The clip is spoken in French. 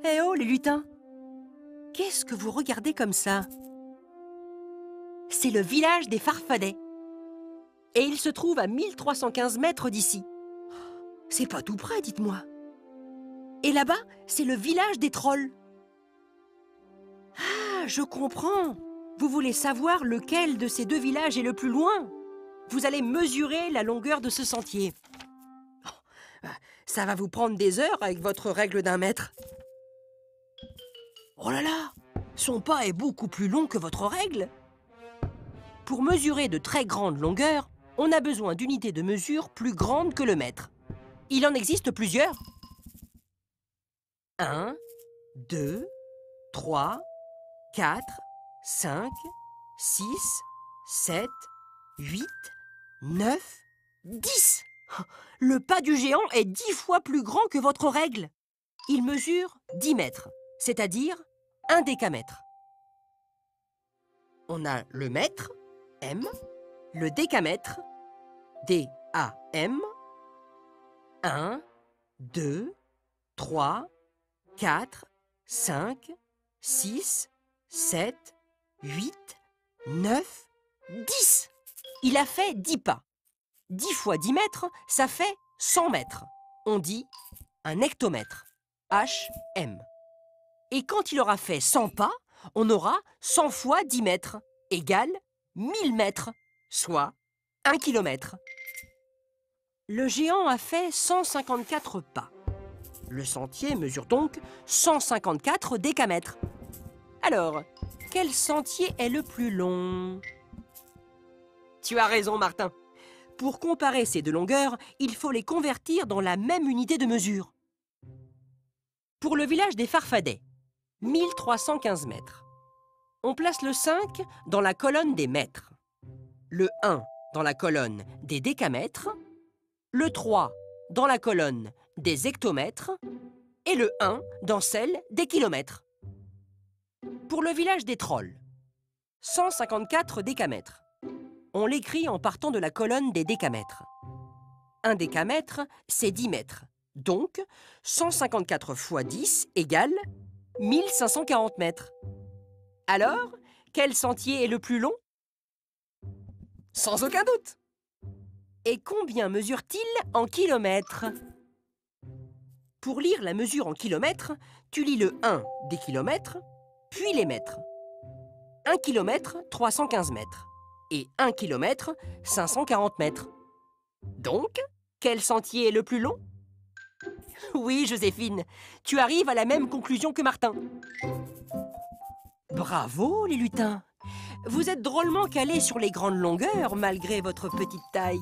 Eh oh, les lutins! Qu'est-ce que vous regardez comme ça? C'est le village des Farfadets. Et il se trouve à 1315 mètres d'ici. C'est pas tout près, dites-moi. Et là-bas, c'est le village des trolls. Ah, je comprends. Vous voulez savoir lequel de ces deux villages est le plus loin? Vous allez mesurer la longueur de ce sentier. Oh, ça va vous prendre des heures avec votre règle d'1 mètre. Oh là là! Son pas est beaucoup plus long que votre règle. Pour mesurer de très grandes longueurs, on a besoin d'unités de mesure plus grandes que le mètre. Il en existe plusieurs. 1, 2, 3, 4, 5, 6, 7, 8, 9, 10. Le pas du géant est 10 fois plus grand que votre règle. Il mesure 10 mètres, c'est-à-dire 1 décamètre. On a le mètre, M, le décamètre, D-A-M, 1, 2, 3, 4, 5, 6, 7, 8, 9, 10. Il a fait 10 pas. 10 fois 10 mètres, ça fait 100 mètres. On dit un hectomètre, H-M. Et quand il aura fait 100 pas, on aura 100 fois 10 mètres, égale 1000 mètres, soit 1 kilomètre. Le géant a fait 154 pas. Le sentier mesure donc 154 décamètres. Alors, quel sentier est le plus long? Tu as raison, Martin. Pour comparer ces deux longueurs, il faut les convertir dans la même unité de mesure. Pour le village des Farfadets, 1315 mètres. On place le 5 dans la colonne des mètres, le 1 dans la colonne des décamètres, le 3 dans la colonne des hectomètres et le 1 dans celle des kilomètres. Pour le village des trolls, 154 décamètres. On l'écrit en partant de la colonne des décamètres. Un décamètre, c'est 10 mètres. Donc, 154 fois 10 égale 1540 mètres. Alors, quel sentier est le plus long? Sans aucun doute. Et combien mesure-t-il en kilomètres? Pour lire la mesure en kilomètres, tu lis le 1 des kilomètres, puis les mètres. 1 kilomètre, 315 mètres. Et 1 kilomètre, 540 mètres. Donc, quel sentier est le plus long? Oui, Joséphine, tu arrives à la même conclusion que Martin. Bravo, les lutins! Vous êtes drôlement calés sur les grandes longueurs, malgré votre petite taille.